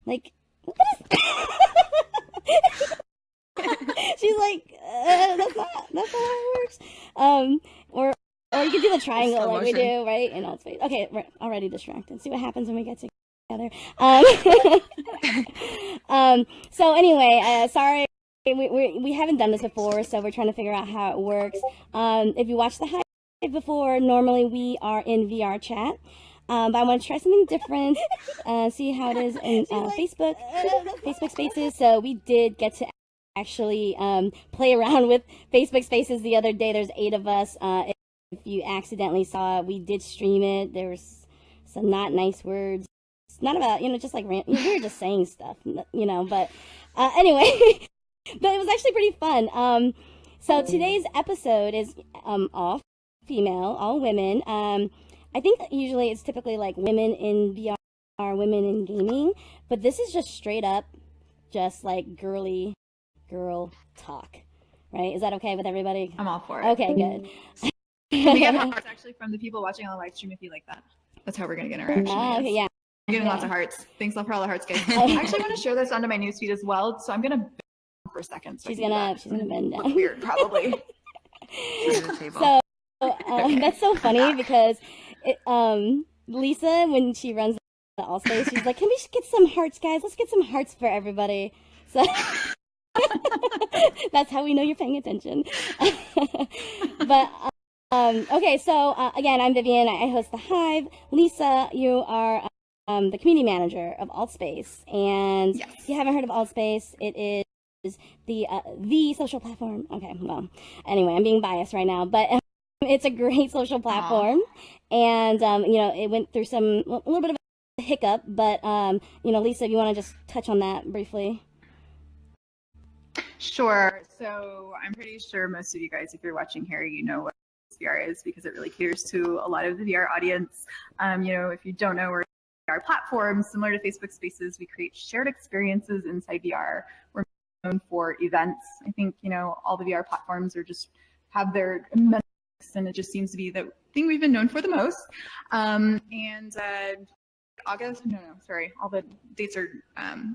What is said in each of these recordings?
Like, what is She's like, that's not how it works. Or you could do the triangle Slow like we motion. do, right? In Altspace. Okay, we're already distracted. See what happens when we get together. Um, so anyway, sorry, we haven't done this before, so we're trying to figure out how it works. If you watched the Hive before, normally we are in VrChat. But I want to try something different, see how it is in Facebook Spaces. So we did get to actually play around with Facebook Spaces the other day. There's 8 of us. If you accidentally saw it, we did stream it. There was some not nice words. It's not about, just like, we were just saying stuff, but anyway, but it was actually pretty fun. So today's episode is all female, all women. I think usually it's typically like women in VR, women in gaming, but this is just straight up, just like girly girl talk, right? Is that okay with everybody? I'm all for it. Okay, good. We get hearts actually from the people watching on the live stream if you like that. That's how we're gonna get interaction. Okay, yeah. I'm getting lots of hearts. Thanks for all the hearts, guys. I actually want to share this onto my newsfeed as well, so I'm gonna bend for a second. So she's gonna bend down. Look weird, probably. So that's so funny because Lisa, when she runs the Altspace, she's like, "Can we get some hearts, guys? Let's get some hearts for everybody." So that's how we know you're paying attention. But okay, so again, I'm Vivian. I host the Hive. Lisa, you are the community manager of Altspace, and yes. If you haven't heard of Altspace, it is the social platform. Okay, well, anyway, I'm being biased right now, but it's a great social platform. And it went through a little bit of a hiccup, but Lisa, if you want to just touch on that briefly. Sure. So I'm pretty sure most of you guys, if you're watching here, you know what VR is because it really caters to a lot of the VR audience. If you don't know, we're a VR platform similar to Facebook Spaces. We create shared experiences inside VR. We're known for events. I think all the VR platforms have their immense, and it just seems to be the thing we've been known for the most. August, sorry, all the dates are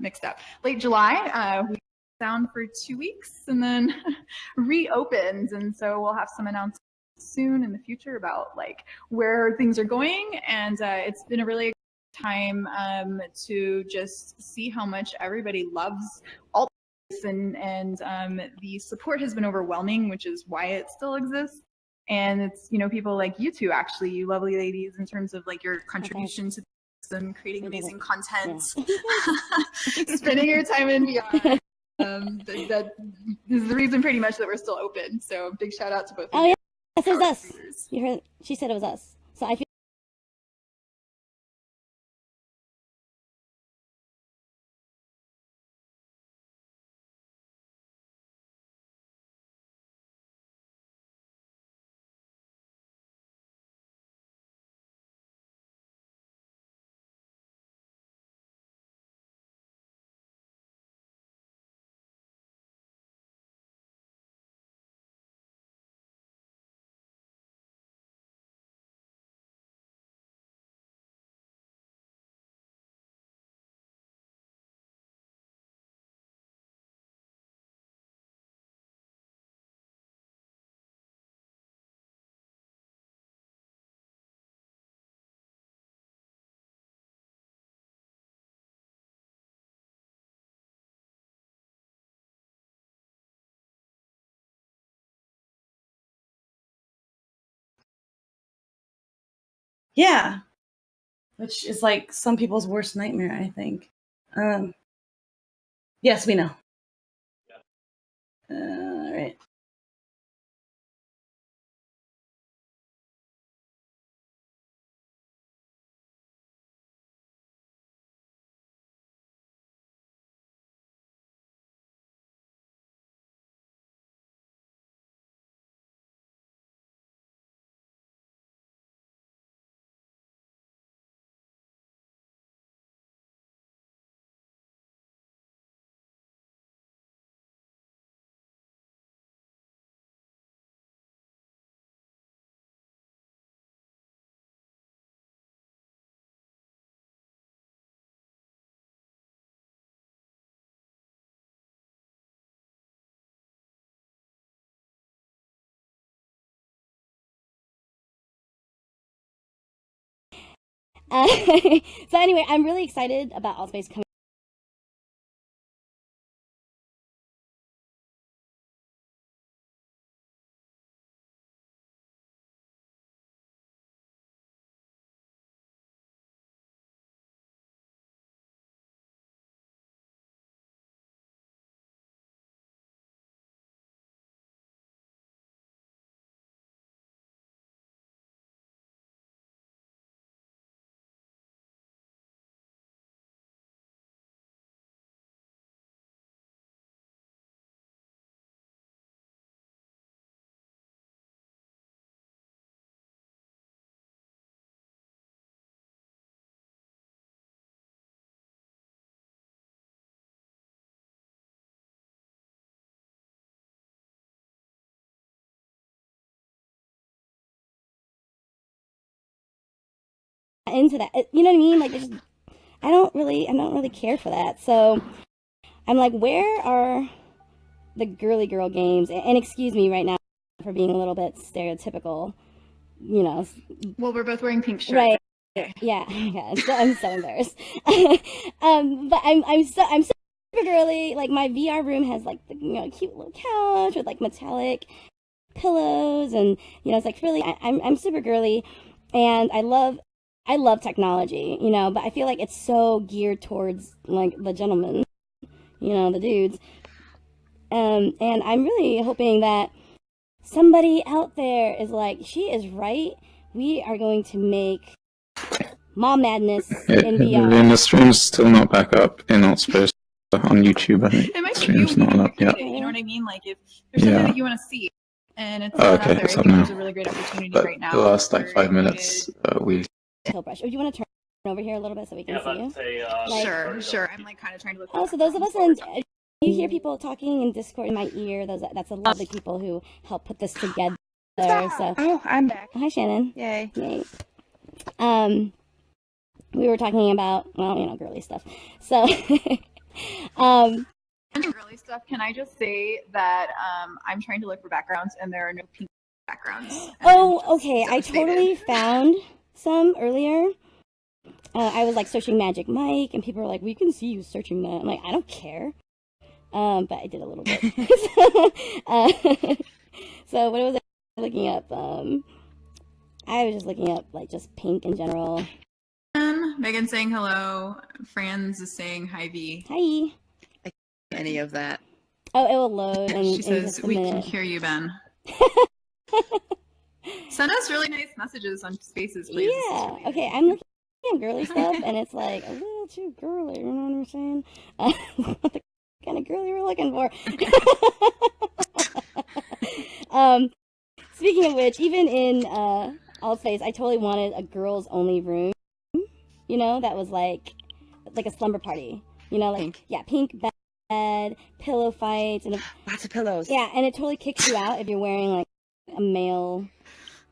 mixed up. Late July, we down for 2 weeks and then reopened, and so we'll have some announcements soon in the future about like where things are going. And it's been a really time to just see how much everybody loves Altspace, and the support has been overwhelming, which is why it still exists. And it's people like you two, actually, you lovely ladies, in terms of like your contribution to this and creating amazing content, spending your time in VR. That is the reason pretty much that we're still open. So big shout out to both of you. Yeah, it was us. You heard? She said it was us. So I feel Yeah, which is like some people's worst nightmare, I think. Yes, we know. All right. So anyway, I'm really excited about Altspace coming into that. You know what I mean? Like, I don't really care for that. So I'm like, where are the girly girl games? And excuse me right now for being a little bit stereotypical, you know. Well, we're both wearing pink shirts. Right. Okay. Yeah. I'm so embarrassed. But I'm super girly. Like, my VR room has like the, cute little couch with like metallic pillows, and it's like really I'm super girly, and I love technology, but I feel like it's so geared towards like the gentlemen, the dudes. And I'm really hoping that somebody out there is like, she is right. We are going to make mom madness in VR. And the stream's still not back up in Altspace on YouTube, I think. It might The be stream's you not up yet. you know what I mean? Like, if there's something that you want to see and it's not Okay, out there, I it's think up now. there's a really great opportunity But right now. the last like for 5 you minutes, we Hill brush. Oh, do you want to turn over here a little bit so we can see you? to- Sure. I'm like kind of trying to look. Oh, so those of us in, you hear people talking in Discord in my ear. That's a lovely people who help put this together. So, Oh, I'm back. hi Shannon. Yay. Yay. We were talking about, girly stuff. So, Girly stuff. Can I just say that I'm trying to look for backgrounds and there are no pink backgrounds. And oh, I'm just okay. I devastated. totally found some earlier. I was like searching Magic Mike, and people were like, "We can see you searching that." I'm like, I don't care. But I did a little bit. So what was I looking up? I was just looking up like just pink in general. Megan saying hello. Franz is saying Hive. Hi. Any of that. Oh, it will load in, She in says, just a we can minute. hear you, Ben. Send us really nice messages on Spaces, please. Yeah. Okay, I'm looking at girly stuff, and it's like a little too girly. You know what I'm saying? Not the kind of girly we're looking for. Speaking of which, even in Altspace, I totally wanted a girls only room. That was like a slumber party. Like Pink. Yeah, pink bed, pillow fights, and Lots of pillows. yeah, and it totally kicks you out if you're wearing like a male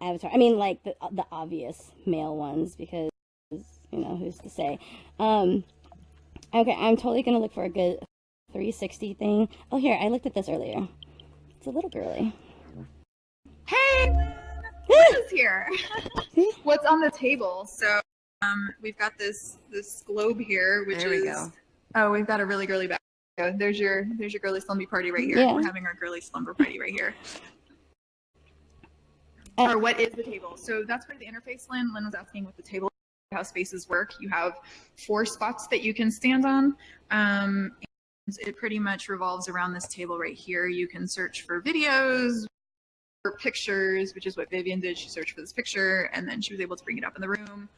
avatar. I mean, like the obvious male ones, because who's to say? Okay, I'm totally gonna look for a good 360 thing. Oh, here, I looked at this earlier. It's a little girly. Hey, Lynn is here. What's on the table? So, we've got this globe here, which There is. we go. Oh, we've got a really girly back. There's your girly slumber party right here. Yeah. We're having our girly slumber party right here. Or what is the table? So that's part of the interface, Lynn. Lynn was asking what the table, how spaces work. You have 4 spots that you can stand on. And it pretty much revolves around this table right here. You can search for videos, for pictures, which is what Vivian did. She searched for this picture, and then she was able to bring it up in the room.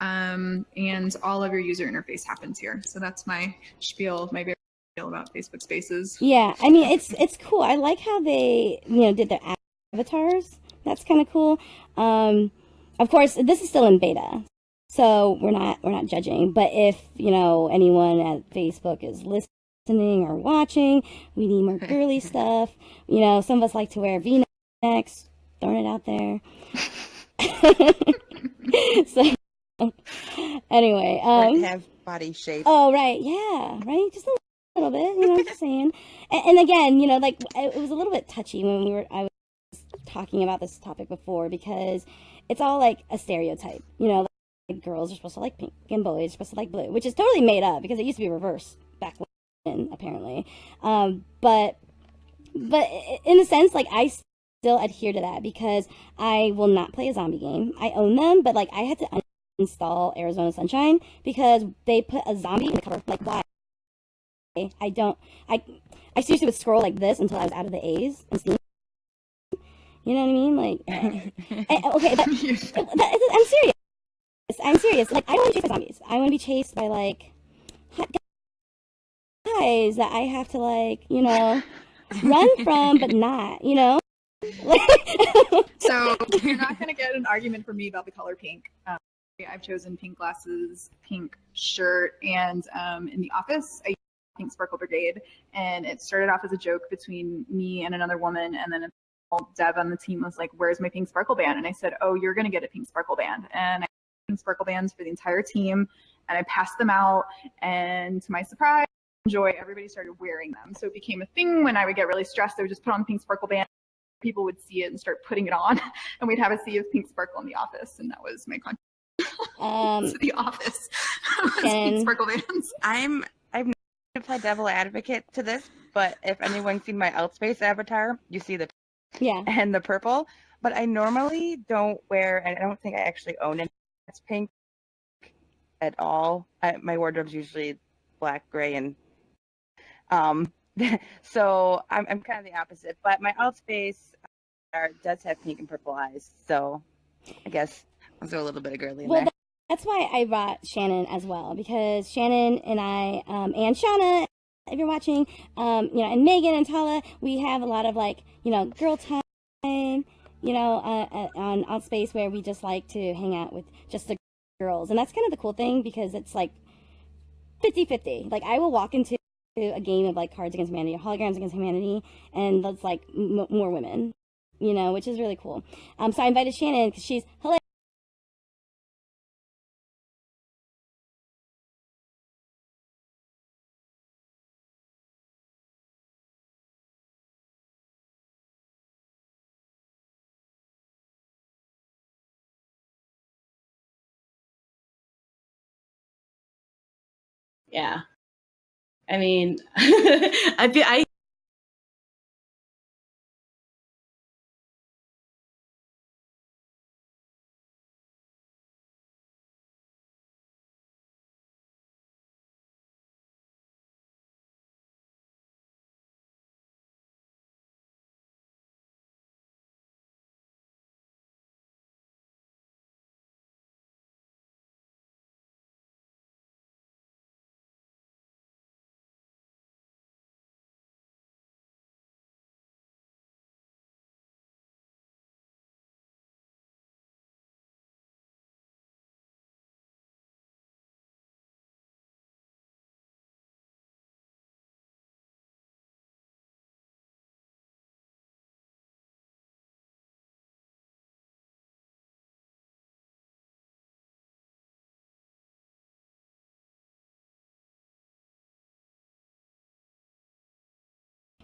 And all of your user interface happens here. So that's my spiel, my very spiel about Facebook Spaces. Yeah, I mean it's cool. I like how they did their avatars. That's kind of cool. Of course, this is still in beta, so we're not judging. But if anyone at Facebook is listening or watching, we need more girly stuff. Some of us like to wear V-necks. Throwing it out there. So anyway, Or have body shape. oh right, yeah, right, just a little bit, just saying. And again, like it was a little bit touchy when I was talking about this topic before, because it's all like a stereotype, like girls are supposed to like pink and boys are supposed to like blue, which is totally made up because it used to be reversed back when, apparently. But in a sense, like, I still adhere to that because I will not play a zombie game. I own them, but like, I had to uninstall Arizona Sunshine because they put a zombie in the cover. Like, why? I seriously would scroll like this until I was out of the A's and Steam. You know what I mean? Like, okay, I'm serious. I'm serious. Like, I don't want to chase by zombies. I want to be chased by, like, hot guys that I have to, like, you know, run from, but not, you know? So you're not going to get an argument from me about the color pink. I've chosen pink glasses, pink shirt, and in the office, I use Pink Sparkle Brigade. And it started off as a joke between me and another woman, and then Deb on the team was like, "Where's my pink sparkle band?" And I said, "Oh, you're going to get a pink sparkle band." And I got pink sparkle bands for the entire team, and I passed them out. And to my surprise, joy, everybody started wearing them. So it became a thing. When I would get really stressed, I would just put on the pink sparkle band. People would see it and start putting it on, and we'd have a sea of pink sparkle in the office. And that was my contribution to the office. Pink sparkle bands. I've never played devil advocate to this, but if anyone's seen my Altspace avatar, you see the and the purple. But I normally don't wear, and I don't think I actually own it. It's pink at all. My wardrobe's usually black, gray, and so I'm kind of the opposite. But my Altspace does have pink and purple eyes, so I guess I'll throw a little bit of girly in there. That's why I brought Shannon as well, because Shannon and I, and Shauna, if you're watching, you know, and Megan and Tala, we have a lot of, like, you know, girl time, you know, on Altspace, where we just like to hang out with just the girls. And that's kind of the cool thing, because it's like 50-50. Like, I will walk into a game of, like, Cards Against Humanity or Holograms Against Humanity, and that's like more women, you know, which is really cool. So I invited Shannon because she's hilarious. Yeah. I mean, I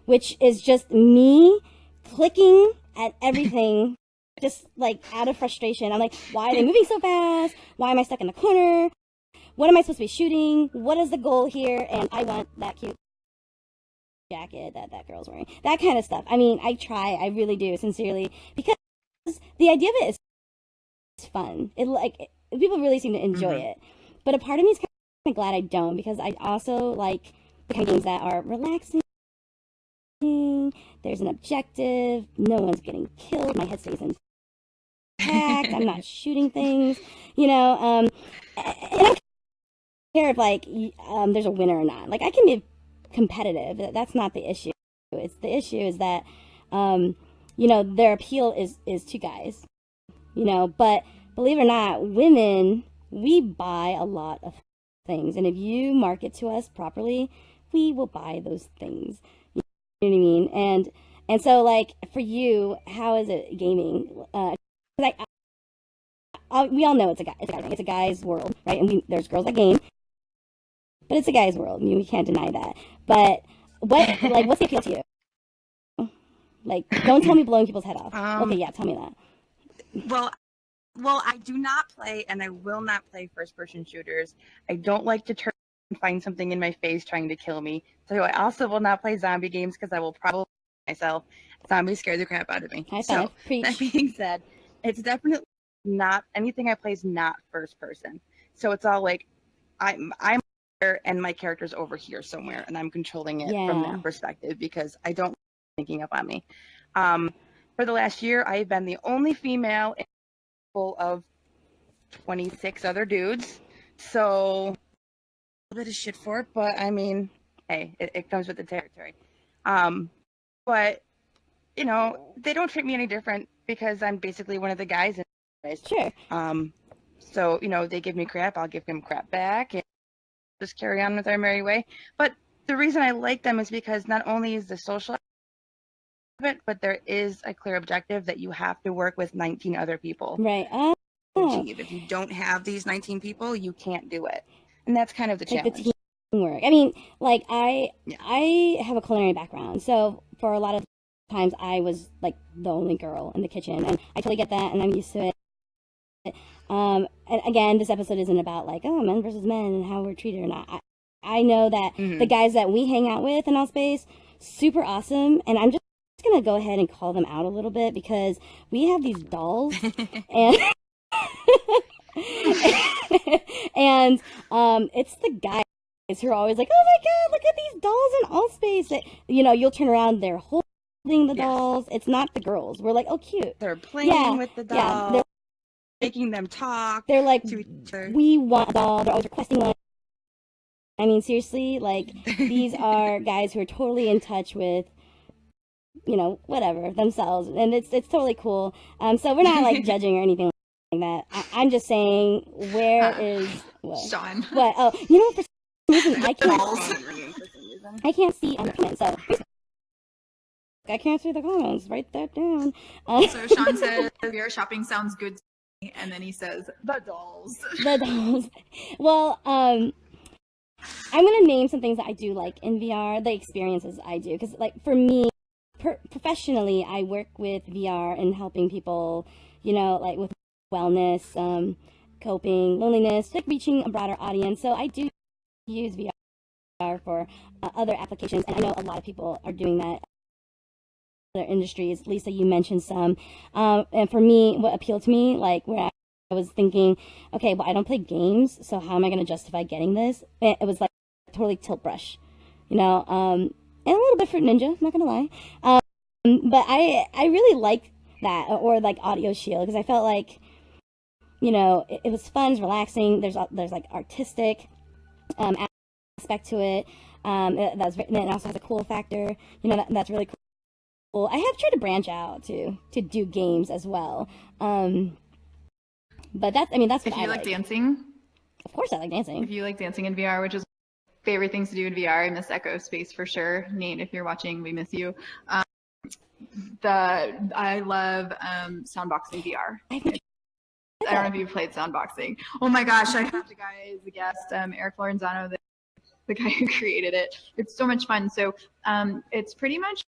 Which is just me clicking at everything, just like out of frustration. I'm like, why are they moving so fast? Why am I stuck in the corner? What am I supposed to be shooting? What is the goal here? And I want that cute jacket that girl's wearing. That kind of stuff. I mean, I try, I really do, sincerely, because the idea of it is fun. People really seem to enjoy it. But a part of me is kind of glad I don't, because I also like the kind of games that are relaxing. There's an objective. No one's getting killed. My head stays intact. I'm not shooting things, you know. And I don't care if, like, there's a winner or not. Like, I can be competitive. That's not the issue. The issue is that, you know, their appeal is to guys, you know. But believe it or not, women, we buy a lot of things, and if you market to us properly, we will buy those things. You know what I mean? And so, like, for you, how is it gaming? We all know it's a guy thing. It's a guy's world, right? And there's girls that game, but it's a guy's world. I mean, we can't deny that. But what's the appeal to you? Like, don't tell me blowing people's head off. Okay, yeah, tell me that. Well, Well, I do not play, and I will not play first-person shooters. I don't like to turn and find something in my face trying to kill me. So I also will not play zombie games because I will probably myself. Zombies scare the crap out of me. High So five. Preach. that being said, it's definitely not anything I play is not first person. So it's all like I'm here and my character's over here somewhere, and I'm controlling it from that perspective because I don't thinking up on me. For the last year, I've been the only female in full of 26 other dudes. So a little bit of shit for it, but I mean, hey, it comes with the territory. But you know, they don't treat me any different because I'm basically one of the guys. Sure. So you know, they give me crap, I'll give them crap back, and just carry on with our merry way. But the reason I like them is because not only is the social it, but there is a clear objective that you have to work with 19 other people. Right. If you don't have these 19 people, you can't do it. And that's kind of the challenge. The teamwork. I mean, like I have a culinary background, so for a lot of times I was like the only girl in the kitchen, and I totally get that, and I'm used to it. And again, this episode isn't about like, oh, men versus men and how we're treated or not. I know that the guys that we hang out with in Altspace, super awesome, and I'm just gonna go ahead and call them out a little bit because we have these dolls and and it's the guys who are always like, oh my god, look at these dolls in Altspace. That, you know, you'll turn around, they're holding the dolls. It's not the girls. We're like, oh cute, they're playing with the dolls, they're making them talk. They're like, to each other. We want a doll. They're always requesting one. I mean, seriously, like, these are guys who are totally in touch with, you know, whatever, themselves, and it's totally cool. So we're not like judging or anything like that. I'm just saying, where is what? Sean? What? Oh, you know, for some reason I can't see on the comments. So I can't see the comments. Write that down. So Sean says VR shopping sounds good to me, and then he says the dolls. The dolls. Well, I'm gonna name some things that I do like in VR, the experiences I do, because like for me. Professionally, I work with VR and helping people, you know, like with wellness, coping, loneliness, like reaching a broader audience. So I do use VR for other applications, and I know a lot of people are doing that. Other industries, Lisa, you mentioned some, and for me, what appealed to me, like where I was thinking, okay, well, I don't play games, so how am I going to justify getting this? It was like totally tilt brush, you know. And a little bit Fruit Ninja, I'm not gonna lie. But I really like that, or like Audio Shield, because I felt like, you know, it was fun, it's relaxing. There's like artistic aspect to it. It also has a cool factor. You know, that's really cool. I have tried to branch out to do games as well. But that's what I like. If you like dancing, of course I like dancing. If you like dancing in VR, which is favorite things to do in VR. I miss Echo Space for sure. Nate, if you're watching, we miss you. I love soundboxing VR. I don't know if you've played soundboxing. Oh my gosh, I have the guy as a guest, Eric Lorenzano, the guy who created it. It's so much fun. So it's pretty much,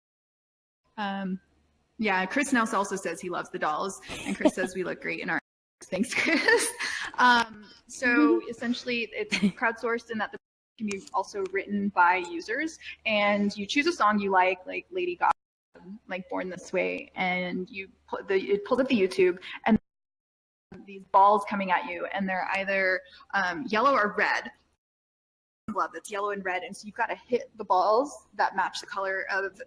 Chris Nelson also says he loves the dolls, and Chris says we look great in our. Thanks, Chris. So essentially, it's crowdsourced in that the can be also written by users, and you choose a song you like Lady Gaga, like Born This Way, and it pulls up the YouTube, and these balls coming at you, and they're either yellow or red. Glove that's yellow and red, and so you've got to hit the balls that match the color of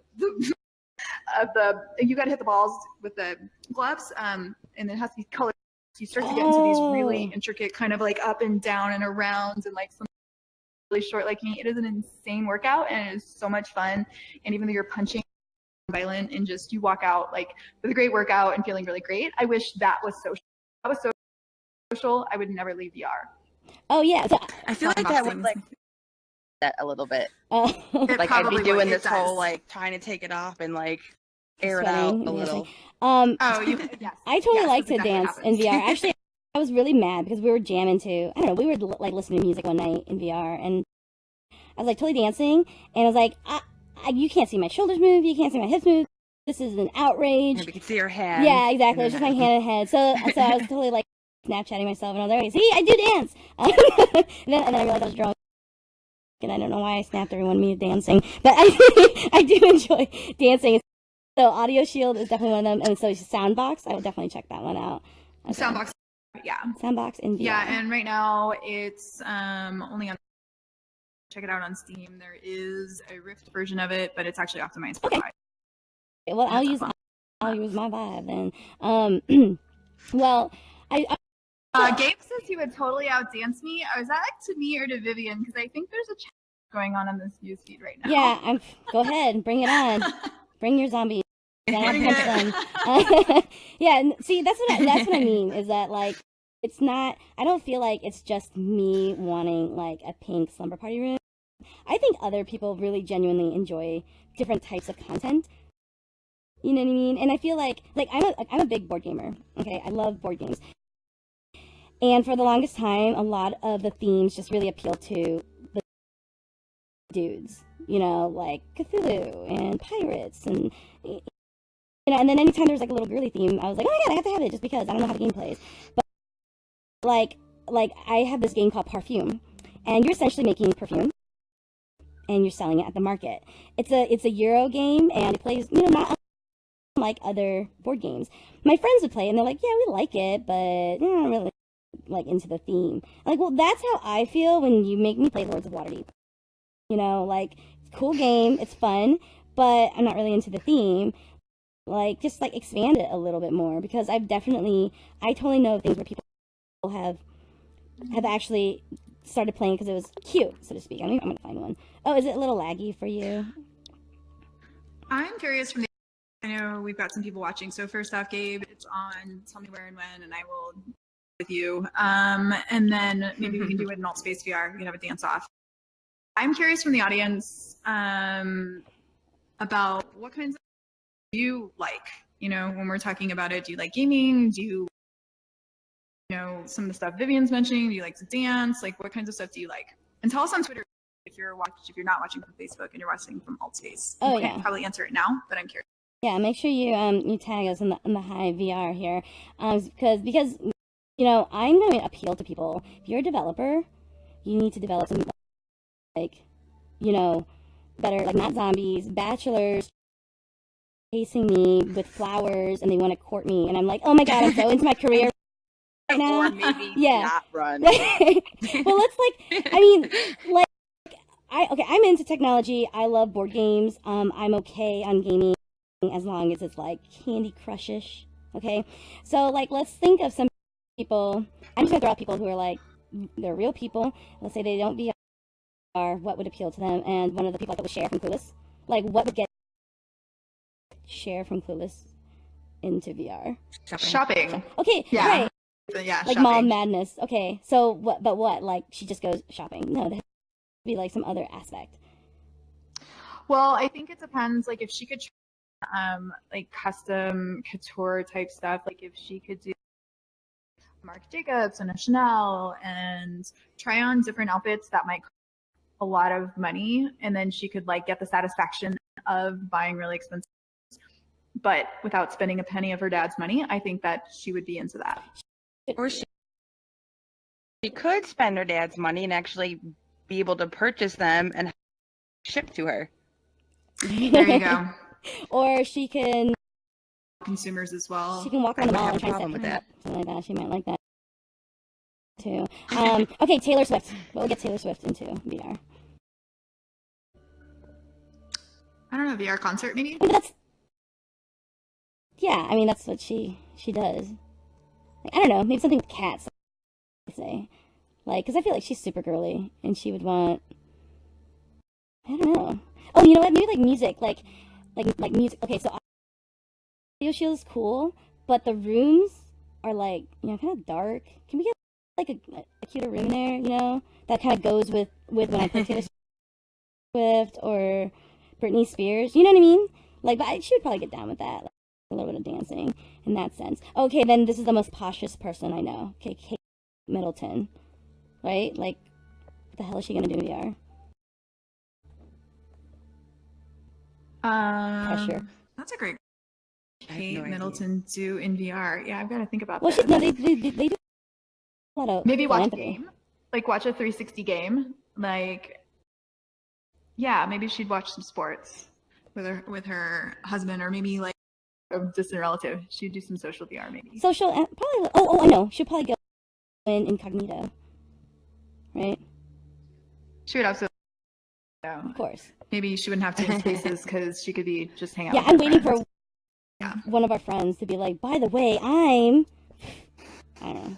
you got to hit the balls with the gloves, and it has to be colored. So you start to get into these really intricate kind of like up and down and around, and like some really short like me. It is an insane workout, and it is so much fun. And even though you're punching violent, and just you walk out like with a great workout and feeling really great. I wish that was social. That was so social. I would never leave VR. Oh yeah, I feel like that would like that a little bit. Like I'd be doing this whole like trying to take it off and like air it out a little. Yes. I totally like to dance in VR. Actually, I was really mad because we were jamming to, I don't know, we were like listening to music one night in VR, and I was like totally dancing, and I was like, you can't see my shoulders move, you can't see my hips move. This is an outrage. Yeah, we can see your hand. Yeah, exactly. It's just my hand and head. So I was totally like Snapchatting myself, and I was like, see, I do dance. And then I realized I was drunk, and I don't know why I snapped everyone me dancing, but I do enjoy dancing. So Audio Shield is definitely one of them, and so Soundbox, I would definitely check that one out. Okay. Soundbox, yeah. Soundbox in VR. Yeah, and right now it's only on. Check it out on Steam. There is a Rift version of it, but it's actually optimized for Vive. Well, I'll use my Vive then. Well, Gabe says he would totally outdance me. Was that like to me or to Vivian? Because I think there's a chat going on this newsfeed right now. Yeah, go ahead, bring it on. Bring your zombies. Yeah, see, that's what I mean, is that like it's not, I don't feel like it's just me wanting like a pink slumber party room. I think other people really genuinely enjoy different types of content. You know what I mean? And I feel like I'm a big board gamer. Okay, I love board games. And for the longest time, a lot of the themes just really appeal to the dudes. You know, like Cthulhu and pirates, and you know, and then anytime there's like a little girly theme, I was like, oh my god, I have to have it just because I don't know how the game plays. But like I have this game called Parfume, and you're essentially making perfume, and you're selling it at the market. It's a Euro game, and it plays, you know, not like other board games. My friends would play, and they're like, yeah, we like it, but you know, I'm not really like into the theme. I'm like, well, that's how I feel when you make me play Lords of Waterdeep. You know, like, cool game, it's fun, but I'm not really into the theme. Like, just like expand it a little bit more, because I totally know things where people have actually started playing because it was cute, so to speak. I'm gonna find one. Oh, is it a little laggy for you? I'm curious from the, I know we've got some people watching. So first off, Gabe, it's on Tell Me Where and When, and I will with you. And then maybe we can do it in Altspace VR. We can have a dance off. I'm curious from the audience about what kinds of you like, you know, when we're talking about it. Do you like gaming? Do you know some of the stuff Vivian's mentioning? Do you like to dance? Like, what kinds of stuff do you like? And tell us on Twitter if you're not watching from Facebook and you're watching from Altspace. Oh, you can probably answer it now, but I'm curious. Yeah, make sure you tag us in the Hive VR here, because you know, I'm going to appeal to people. If you're a developer, you need to develop some, like, you know, better, like, not zombies, bachelors chasing me with flowers, and they want to court me, and I'm like, oh my god, I'm so into my career right now. Or maybe not run. Well, let's, like, I mean, like, I'm into technology. I love board games. I'm okay on gaming as long as it's like Candy Crush-ish. Okay, so like, let's think of some people. I'm just gonna throw out people who are like, they're real people. Let's say they don't VR. What would appeal to them? And one of the people that was Cher from Clueless. Like, what would get Cher from Clueless into VR? Shopping. Okay, yeah. Right. Yeah, like shopping. mall madness. Okay, so what? But what? Like, she just goes shopping? No, there has to be like some other aspect. Well, I think it depends. Like, if she could, like custom couture type stuff. Like, if she could do Marc Jacobs and a Chanel and try on different outfits that might cost a lot of money, and then she could like get the satisfaction of buying really expensive, but without spending a penny of her dad's money. I think that she would be into that. Or she could spend her dad's money and actually be able to purchase them and ship to her. There you go. Or she can Consumers as well. She can walk around the mall and try to problem with that. Something like that. She might like that too. Okay, Taylor Swift. We'll get Taylor Swift into VR. I don't know, VR concert maybe? But I mean, that's what she does. Like, I don't know, maybe something with cats, I say. Like, because I feel like she's super girly, and she would want, I don't know. Oh, you know what? Maybe like music, like music. Okay, so Audio Shield is cool, but the rooms are like, you know, kind of dark. Can we get like a cuter room in there, you know, that kind of goes with when I play Taylor Swift or Britney Spears, you know what I mean? Like, but she would probably get down with that, like, a little bit of dancing in that sense. Okay, then this is the most poshest person I know. Okay, Kate Middleton, right? Like, what the hell is she gonna do in VR? Pressure. That's a great. Kate Middleton do in VR. Yeah, I've got to think about well, that. No, they do lot of Maybe watch a philanthropy. game, like watch a 360 game. Like, yeah, maybe she'd watch some sports with her husband, or maybe like a distant relative. She'd do some social VR, maybe. Social, probably. Oh, I know. She'll probably go in incognito, right? She would absolutely. Of course. Maybe she wouldn't have to in spaces because she could be just hang out. Yeah, with I'm her waiting friends. for one of our friends to be like, by the way, I don't know.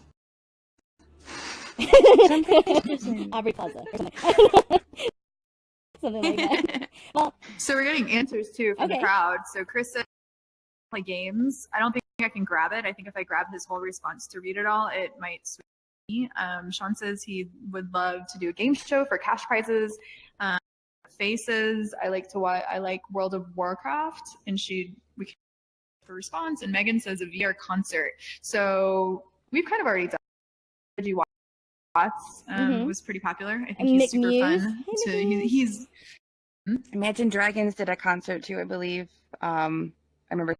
Aubrey Plaza or something. Something like that. Well, so we're getting answers too from the crowd. So Chris said play games. I don't think I can grab it. I think if I grab his whole response to read it all, it might switch me. Sean says he would love to do a game show for cash prizes. Faces. I like World of Warcraft, and we can for response. And Megan says a VR concert. So we've kind of already done. Did you watch? Was pretty popular. I think he's super fun. He's Imagine Dragons did a concert too, I believe. I remember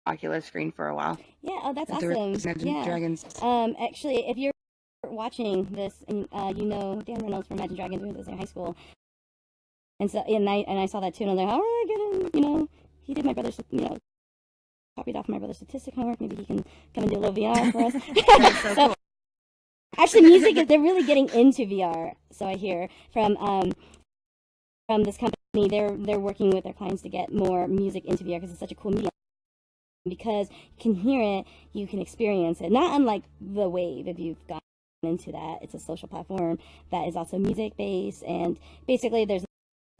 Oculus screen for a while. Yeah, oh, that's awesome. Imagine Dragons. Actually, if you're watching this and you know Dan Reynolds from Imagine Dragons, we was in high school, and so and I saw that too, and I was like, all right, get him. You know, he did my brother's, copied off my brother's statistic homework. Maybe he can come and do a little VR for us. That's so cool. Actually, they're really getting into VR. So I hear from this company, they're working with their clients to get more music into VR because it's such a cool medium. Because you can hear it, you can experience it. Not unlike the Wave, if you've gotten into that. It's a social platform that is also music-based, and basically there's a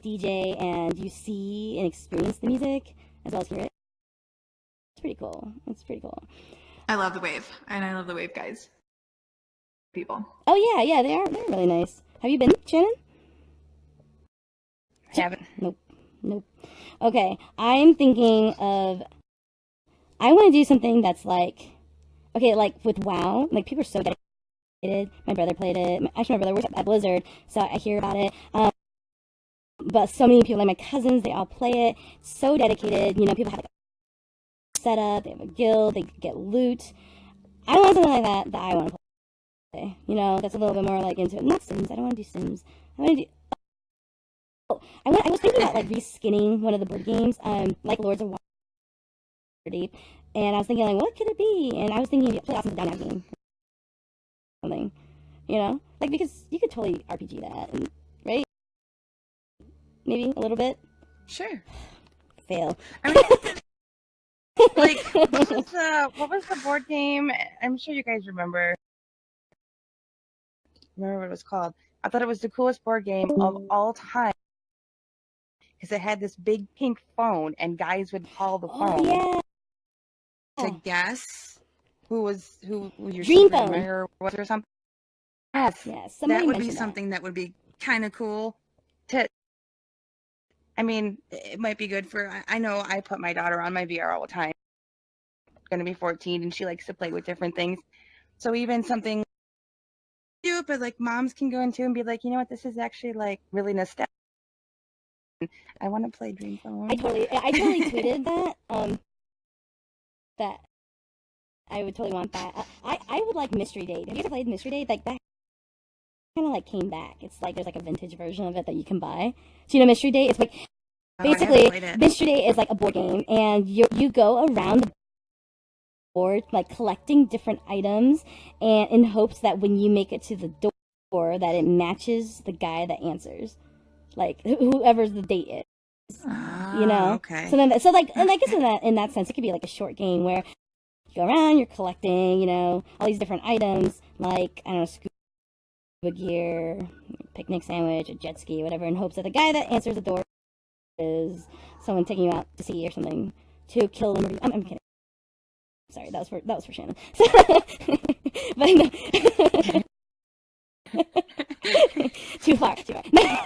DJ, and you see and experience the music as well as hear it. It's pretty cool. I love the Wave, and I love the Wave guys. People. Oh yeah, they're really nice. Have you been, Shannon? Haven't. Nope. Okay, I'm thinking of. I want to do something that's like with WoW. Like people are so dedicated. My brother played it. Actually, my brother works at Blizzard, so I hear about it. But so many people, like my cousins, they all play it. So dedicated. People have a setup. They have a guild. They get loot. I want something like that I want to play. That's a little bit more like into it. Not Sims. I don't want to do Sims. I want to do. I was thinking about like reskinning one of the board games, like Lords of Waterdeep, and I was thinking like, what could it be? And I was thinking play awesome dynamic game, something, like because you could totally RPG that, right? Maybe a little bit. Sure. Fail. I mean, like what was the board game? I'm sure you guys remember what it was called. I thought it was the coolest board game of all time because it had this big pink phone, and guys would call the phone to guess who your Dream secret phone admirer was or something. Yes, that would be something that would be kind of cool. I mean, it might be good for. I know I put my daughter on my VR all the time. Going to be 14, and she likes to play with different things. So even something. But like moms can go into and be like, you know what, this is actually like really nostalgic. I want to play Dream Phone. I totally tweeted that. That I would totally want that. I would like Mystery Date. Have you ever played Mystery Date? Like that kind of like came back. It's like there's like a vintage version of it that you can buy. So Mystery Date is like basically Mystery Date is like a board game, and you go around the board like collecting different items, and in hopes that when you make it to the door that it matches the guy that answers, like whoever's the date is. Okay. So then, and I guess in that sense, it could be like a short game where you go around, you're collecting, all these different items, like I don't know, scuba gear, picnic sandwich, a jet ski, whatever, in hopes that the guy that answers the door is someone taking you out to sea or something to kill them. I'm kidding. Sorry, that was for Shannon. But no. Too far. Yeah.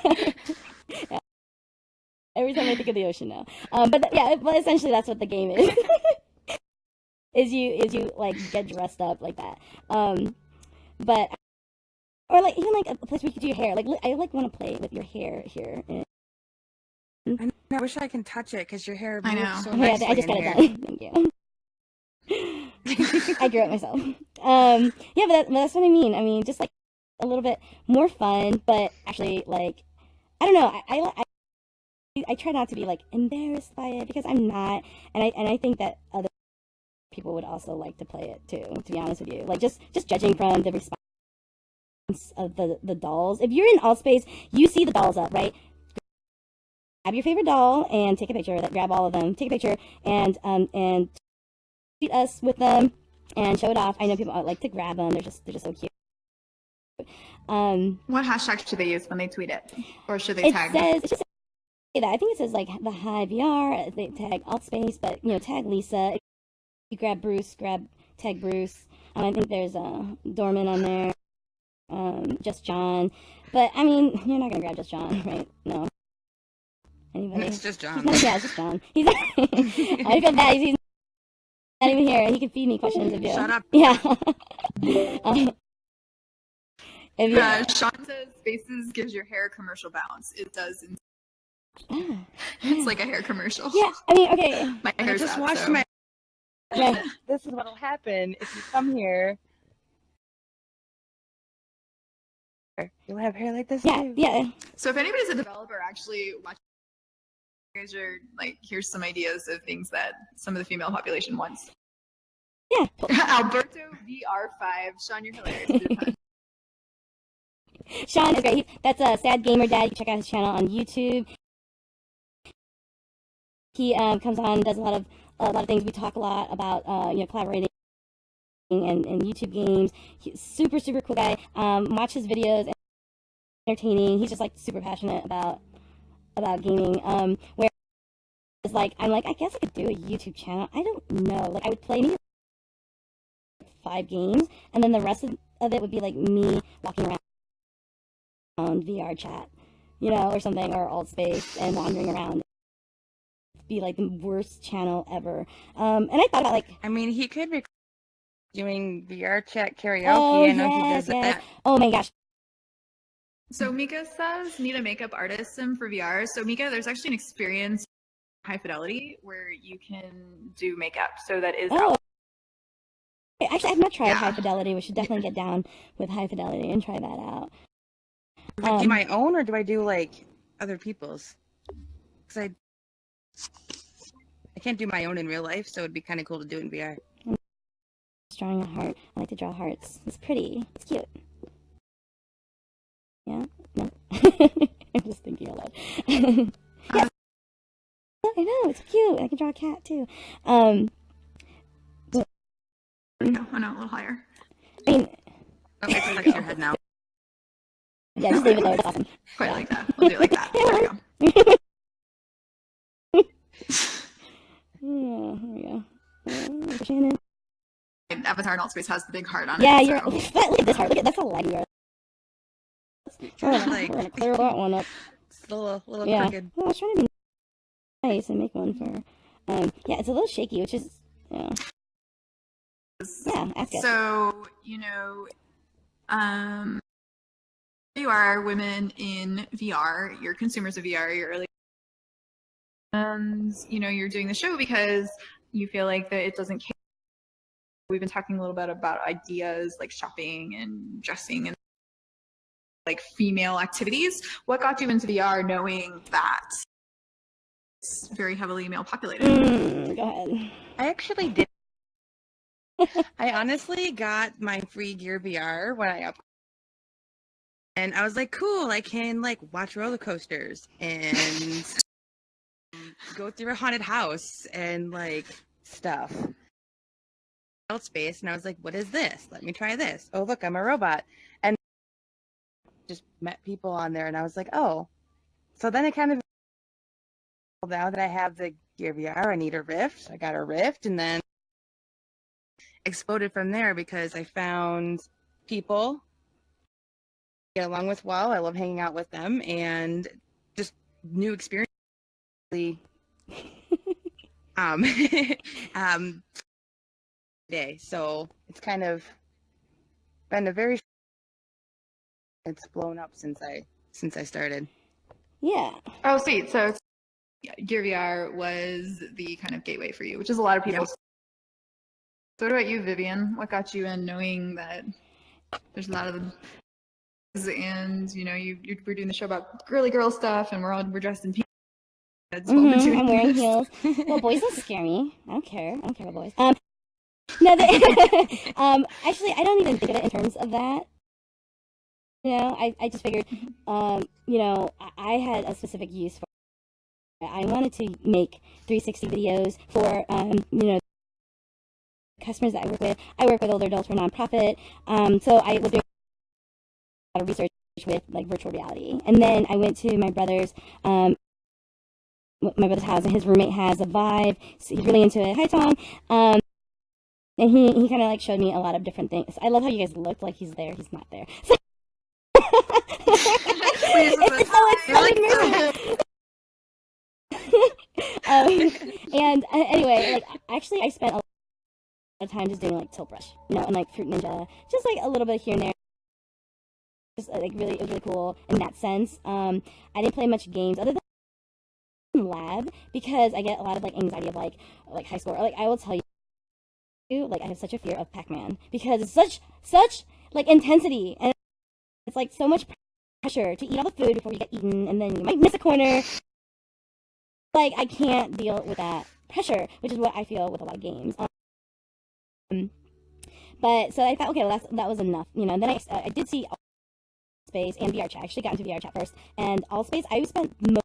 Every time I think of the ocean now. But essentially that's what the game is. is you like get dressed up like that. But or like even like a place where you could do your hair. Like I like want to play with your hair here. I wish I can touch it because your hair moves so nicely. I just got it done. Thank you. I grew up myself. Yeah, but that's what I mean. I mean, just like a little bit more fun, but actually, like, I don't know. I try not to be like embarrassed by it because I'm not, and I think that other people would also like to play it too. To be honest with you, like just judging from the response of the dolls. If you're in Altspace, you see the dolls up, right? Grab your favorite doll and take a picture. Grab all of them, take a picture, and tweet us with them and show it off. I know people like to grab them. They're just so cute. What hashtag should they use when they tweet it, or should they tag? It should say that. I think it says like the Hive VR. They tag Altspace, but tag Lisa. If you grab Bruce, tag Bruce. I think there's Dorman on there. Just John. But I mean, you're not gonna grab just John, right? No. Anybody? It's just John. Yeah, it's just John. He's I feel bad. He's not even here. He can feed me questions if you. Shut up. Yeah. Sean says Spaces gives your hair commercial bounce. It does. It's like a hair commercial. Yeah, I mean, okay. My hair's just up, washed so. my. Yeah. This is what'll happen if you come here. You'll have hair like this too. Yeah. So if anybody's a developer actually watching, here's your here's some ideas of things that some of the female population wants. Yeah. Alberto VR5. Sean, you're hilarious. Sean is great. That's a Sad Gamer Dad. You can check out his channel on YouTube. He comes on and does a lot of things. We talk a lot about collaborating and YouTube games. He's super cool guy. Watch his videos. Entertaining. He's just like super passionate about gaming. Where it's like I'm like I guess I could do a YouTube channel. I don't know. Like I would play maybe 5 games, and then the rest of it would be like me walking around VrChat, or something, or Altspace, and wandering around. It'd be like the worst channel ever. And I thought about I mean, he could be doing VrChat karaoke. Oh, I know he does that. Oh my gosh. So Mika says, need a makeup artist sim for VR. So Mika, there's actually an experience High Fidelity where you can do makeup. So that is out. Actually, I've not tried High Fidelity. We should definitely get down with High Fidelity and try that out. Do I do my own, or do I do like other people's? Because I can't do my own in real life, so it'd be kind of cool to do it in VR. I'm just drawing a heart. I like to draw hearts. It's pretty. It's cute. Yeah? No? I'm just thinking aloud. Yeah. I know, it's cute. I can draw a cat too. No, a little higher. I mean, okay, so like your head now. Yeah, just leave it there. That's awesome. Quite like that. We'll do it like that. There we go. Yeah, here we go. Shannon. Avatar in Altspace has the big heart on Yeah, it. you're. Look at this heart. That's how light you are. Like, we're gonna clear that one up. It's a little Yeah. crooked. Well, I was trying to be nice and make one for. Yeah, it's a little shaky, which is. Yeah, ask us. So, you are women in VR, you're consumers of VR, you're early, and you're doing the show because you feel like that it doesn't care. We've been talking a little bit about ideas like shopping and dressing and like female activities. What got you into VR knowing that it's very heavily male populated? Go ahead. I actually did. I honestly got my free Gear VR when I and I was like, cool, I can like watch roller coasters and go through a haunted house and like stuff. Altspace, and I was like, what is this? Let me try this. Oh, look, I'm a robot. And just met people on there, and I was like, oh. So then it kind of, now that I have the Gear VR, I need a Rift. I got a Rift, and then exploded from there because I found people to get along with well. I love hanging out with them, and just new experience. Day, so it's kind of been a very. It's blown up since I started. Yeah. Oh, sweet. So Gear VR was the kind of gateway for you, which is a lot of people. So what about you, Vivian? What got you in knowing that there's a lot of and you know you we're doing the show about girly girl stuff and we're dressed in pink. I'm wearing heels. Well, boys don't scare me. I don't care about boys. No, actually, I don't even think of it in terms of that. You know, I just figured, you know, I had a specific use for it. I wanted to make 360 videos for, you know, customers that I work with. I work with older adults for a nonprofit, so I was doing a lot of research with like virtual reality, and then I went to my brother's house, and his roommate has a Vive, so he's really into it. Hi, Tom. And he kind of like showed me a lot of different things. I love how you guys looked like he's there. He's not there. So and anyway, like actually, I spent a lot of time just doing like tilt brush, you know, and like Fruit Ninja, just like a little bit here and there. Just like really, it was really cool in that sense. I didn't play much games other than lab because I get a lot of like anxiety of like high score. Like I will tell you, like I have such a fear of Pac-Man because it's such like intensity, and it's like so much pressure to eat all the food before you get eaten, and then you might miss a corner. Like I can't deal with that pressure, which is what I feel with a lot of games. But so I thought, okay, well that was enough, you know. And then I did see Altspace and VrChat. I actually got into VrChat first, and Altspace I spent most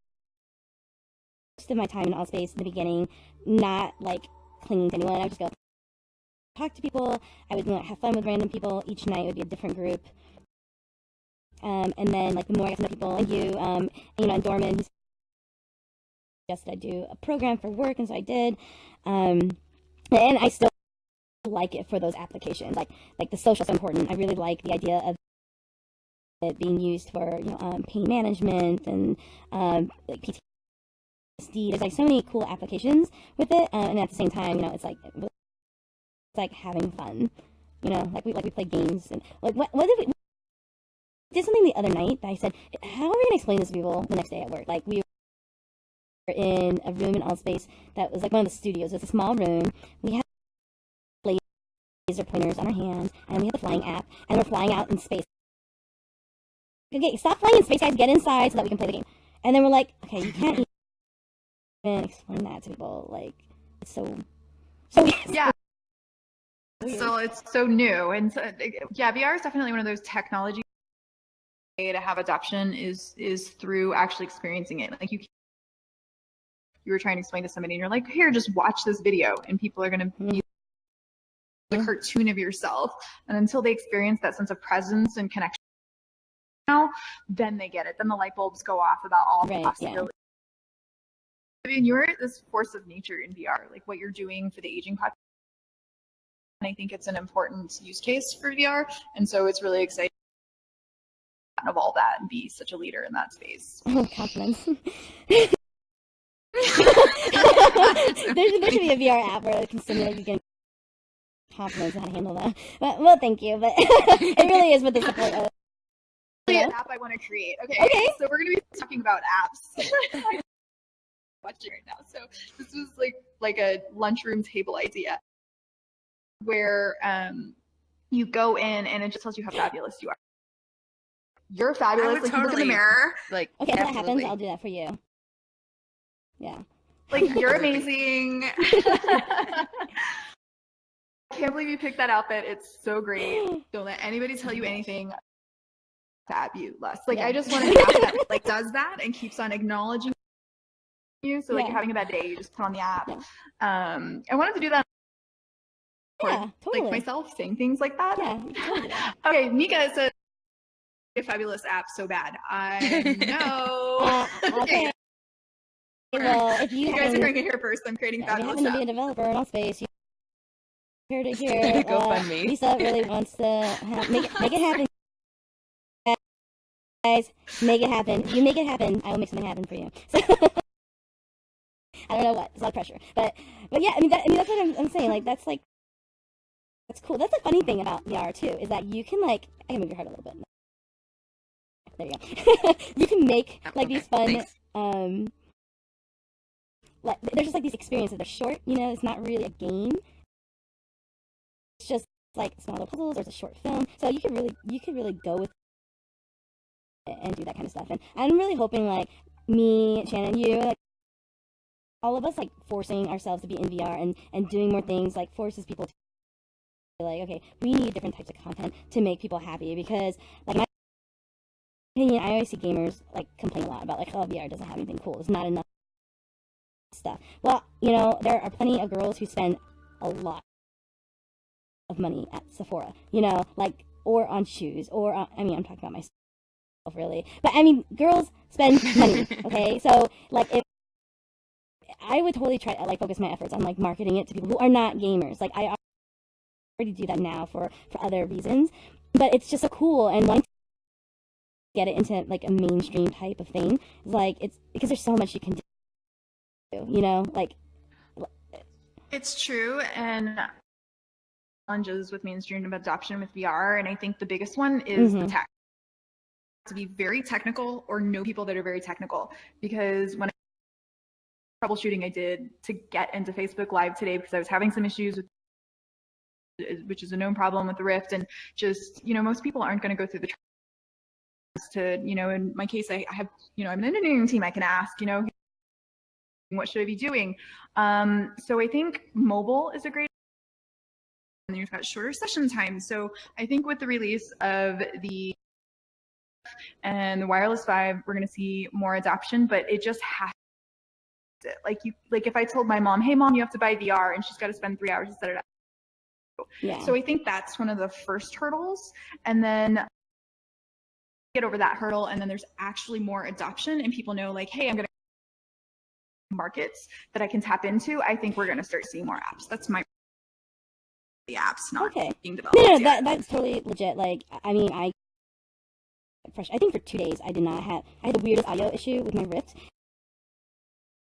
of my time in Altspace in the beginning, not like clinging to anyone. I would just go talk to people. I would, you know, have fun with random people. Each night would be a different group. And then like the more I got to know people, and you know, and Dorman, he suggested I do a program for work, and so I did. And I still like it for those applications. Like the social is so important. I really like the idea of it being used for, you know, pain management and like PTSD. There's like so many cool applications with it, and at the same time, you know, it's like having fun. You know, like we play games, and like what did we did something the other night that I said, how are we gonna explain this to people the next day at work? Like we were in a room in Altspace that was like one of the studios. It's a small room. We had laser pointers on our hands, and we had the flying app, and we're flying out in space. Okay, stop flying in space, guys. Get inside so that we can play the game. And then we're like, okay, you can't even explain that to people. Like it's so yeah. So it's so new, and so, yeah, VR is definitely one of those technology way to have adoption is through actually experiencing it. Like you were trying to explain to somebody, and you're like, here, just watch this video, and people are going to be the cartoon of yourself, and until they experience that sense of presence and connection, then they get it. Then the light bulbs go off about all the possibilities. Yeah. I mean, you're this force of nature in VR, like what you're doing for the aging population. And I think it's an important use case for VR, and so it's really exciting to evolve that and be such a leader in that space. Oh, confidence. there should be a VR app where it can simulate you getting confidence and how to handle that. But, well, thank you, but it really is with the support of an app I want to create. Okay, so we're going to be talking about apps. Watching right now. So this was like a lunchroom table idea where you go in and it just tells you how fabulous you are. You're fabulous. Like, you look in the mirror. Like, okay, if that happens, I'll do that for you. Yeah. Like, you're amazing. I can't believe you picked that outfit. It's so great. Don't let anybody tell you anything fabulous. Like, I just want an app that like does that and keeps on acknowledging you. So like you're having a bad day, you just put on the app. I wanted to do that. Yeah, totally. Like myself saying things like that. Yeah. Totally. Okay, Mika says a fabulous app so bad. I know. Okay. Well, if you guys are going to hear first, I'm creating fabulous apps. If you happen to app. be a developer in Altspace, you heard it here. GoFundMe. Lisa really wants to make it happen. Guys, make it happen. If you make it happen, I will make something happen for you. So, I don't know what. It's a lot of pressure, but yeah. I mean that's what I'm saying. Like that's cool. That's a funny thing about VR too, is that you can like, I can move your head a little bit. There you go. You can make like these fun, like there's just like these experiences. They're short, you know. It's not really a game. like small little puzzles. There's a short film, so you could really go with it and do that kind of stuff. And I'm really hoping like me, Shannon, you, like all of us, like forcing ourselves to be in VR and doing more things, like forces people to be like, okay, we need different types of content to make people happy, because like in my opinion, I always see gamers like complain a lot about like, oh, VR doesn't have anything cool. There's not enough stuff. Well, you know, there are plenty of girls who spend a lot of money at Sephora, you know, like, or on shoes, or on, I mean, I'm talking about myself really, but I mean, girls spend money, okay? So like, if I would totally try to like focus my efforts on like marketing it to people who are not gamers. Like, I already do that now for other reasons, but it's just so cool, and wanting to get it into like a mainstream type of thing is like, it's because there's so much you can do, you know, like. It's true, and challenges with mainstream adoption with VR, and I think the biggest one is the tech. To be very technical or know people that are very technical, because when troubleshooting I did to get into Facebook Live today, because I was having some issues with, which is a known problem with the Rift, and just, you know, most people aren't going to go through the to, you know, in my case, I have, you know, I'm an engineering team, I can ask, you know, what should I be doing? So I think mobile is a great, and you've got shorter session time. So I think with the release of the and the wireless Vive, we're going to see more adoption, but it just has to, like if I told my mom, hey mom, you have to buy VR, and she's got to spend 3 hours to set it up. Yeah. So I think that's one of the first hurdles, and then get over that hurdle, and then there's actually more adoption, and people know like, hey, I'm going to markets that I can tap into. I think we're going to start seeing more apps. That's my the apps not being developed. No, that's totally legit. Like, I mean, I think for 2 days I had the weirdest audio issue with my Rift,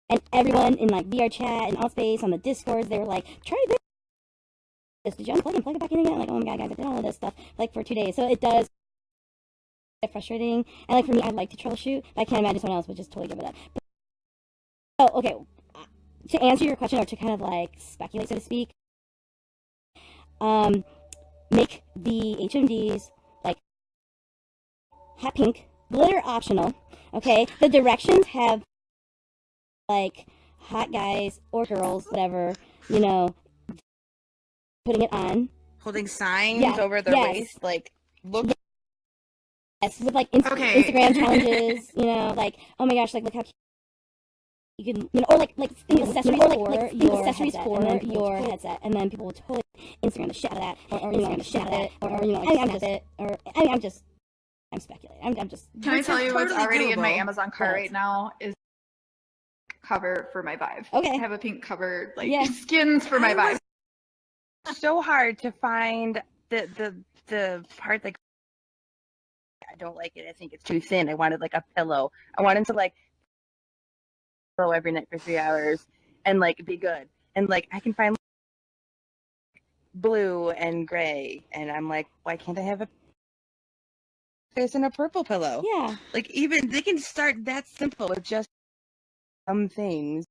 and everyone in like VrChat and Altspace on the Discords, they were like, try this, did you unplug and plug it back in again? I'm like, oh my god, guys, I did all of this stuff like for 2 days. So it does get frustrating, and like for me, I like to troubleshoot, but I can't imagine someone else would just totally give it up. So okay, to answer your question, or to kind of like speculate, so to speak, make the HMDs like hot pink, glitter optional, okay? The directions have like hot guys or girls, whatever, you know, putting it on, holding signs over their waist, like, look. Yes, with like Instagram challenges, you know, like, oh my gosh, like, look how cute. You can, you know, or like accessories for your headset, and then people will totally Instagram the shit out of that, or Instagram the shit out of it, or you know, like, I'm speculating. I'm just. Can I tell you what's already in my Amazon cart right now is cover for my Vive. Okay. I have a pink cover, like skins for my Vive. So hard to find the part that I don't like it. I think it's too thin. I wanted like a pillow. I wanted to like pillow every night for 3 hours and like be good. And like I can find like, blue and gray, and I'm like, why can't I have a face and a purple pillow? Yeah. Like, even they can start that simple with just some things.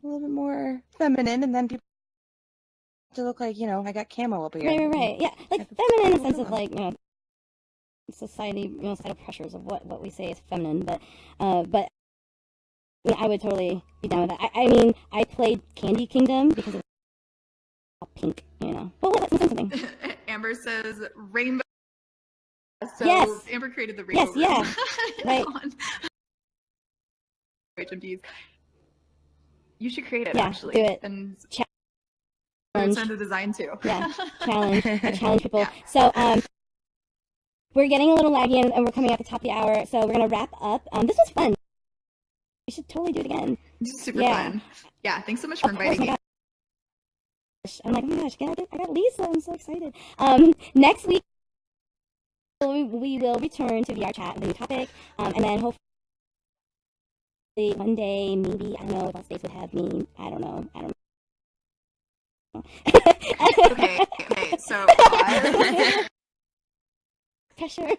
A little bit more feminine, and then people to look like, you know, I got camo up here. Right. Yeah, like feminine in the sense of like, you know, society, you know, societal pressures of what we say is feminine, but yeah, I would totally be down with that. I mean, I played Candy Kingdom because it's all pink, you know. Well, let's say something. Amber says rainbow. So yes. Amber created the rainbow. Yes, yeah. Right. HMDs. You should create it, actually. Do it. And challenge. Send the design too. Yeah, challenge people. Yeah. So, we're getting a little laggy, and we're coming at the top of the hour, so we're gonna wrap up. This was fun. We should totally do it again. This is super fun. Yeah, thanks so much for inviting me. I'm like, oh my gosh, I got Lisa. I'm so excited. Next week we will return to VrChat with a new topic, and then hopefully one day, maybe, I don't know if Altspace would have me. I don't know. Okay, so pressure.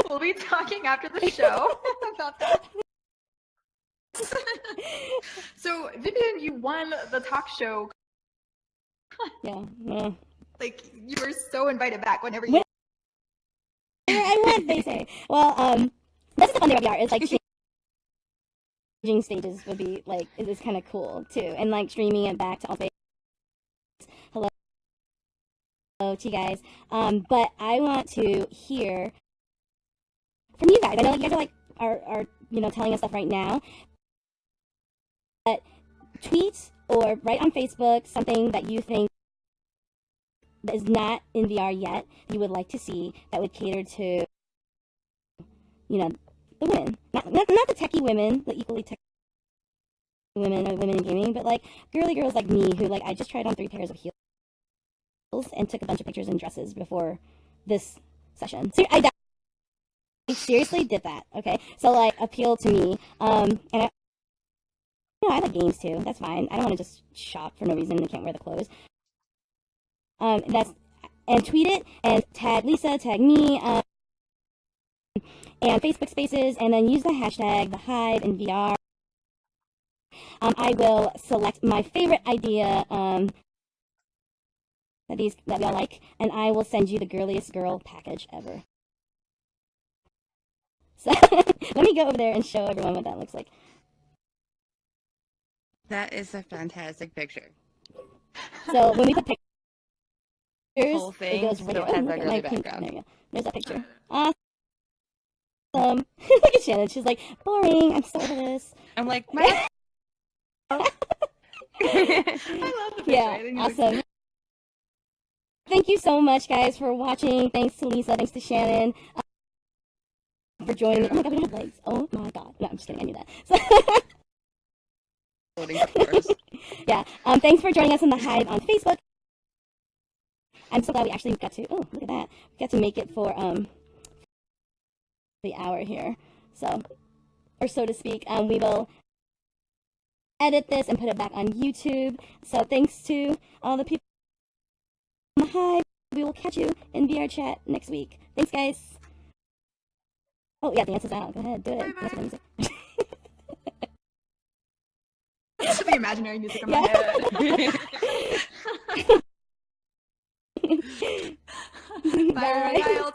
We'll be talking after the show about that. So Vivian, you won the talk show Yeah. Like, you were so invited back whenever you. I was, they say. Well, that's the fun thing about VR is like changing stages would be like is kind of cool too, and like streaming it back to Altspace. Hello to you guys. But I want to hear from you guys. I know you guys are telling us stuff right now, but tweet or write on Facebook something that you think that is not in VR yet you would like to see that would cater to the women, not the techie women, the equally techie women or women in gaming, but like girly girls like me who like I just tried on 3 pairs of heels and took a bunch of pictures in dresses before this session. So I seriously did that. Okay, so like appeal to me, and I like games too. That's fine. I don't want to just shop for no reason and can't wear the clothes. And tweet it and tag Lisa, tag me, and Facebook Spaces, and then use the hashtag the Hive in VR. I will select my favorite idea that we all like, and I will send you the girliest girl package ever. So let me go over there and show everyone what that looks like. That is a fantastic picture. So when we put pictures, Whole thing it goes right still there. has Look that at my girly pink. background. There you go. There's that picture. Awesome. Look at Shannon. She's like, boring. I'm so over this. I'm like, my. I love the picture. Yeah, I think awesome. Thank you so much, guys, for watching. Thanks to Lisa. Thanks to Shannon for joining me. Oh my god, we don't have legs. Oh my god. No, I'm just kidding. I knew that. Yeah. Thanks for joining us in the Hive on Facebook. I'm so glad we actually got to. Oh, look at that. We got to make it for the hour here. So, or so to speak. We will edit this and put it back on YouTube. So thanks to all the people in the Hive. We will catch you in VrChat next week. Thanks, guys. Oh yeah, dance is out. Go ahead, do it. That's what I'm saying. It's the imaginary music in my head. Bye. Bye.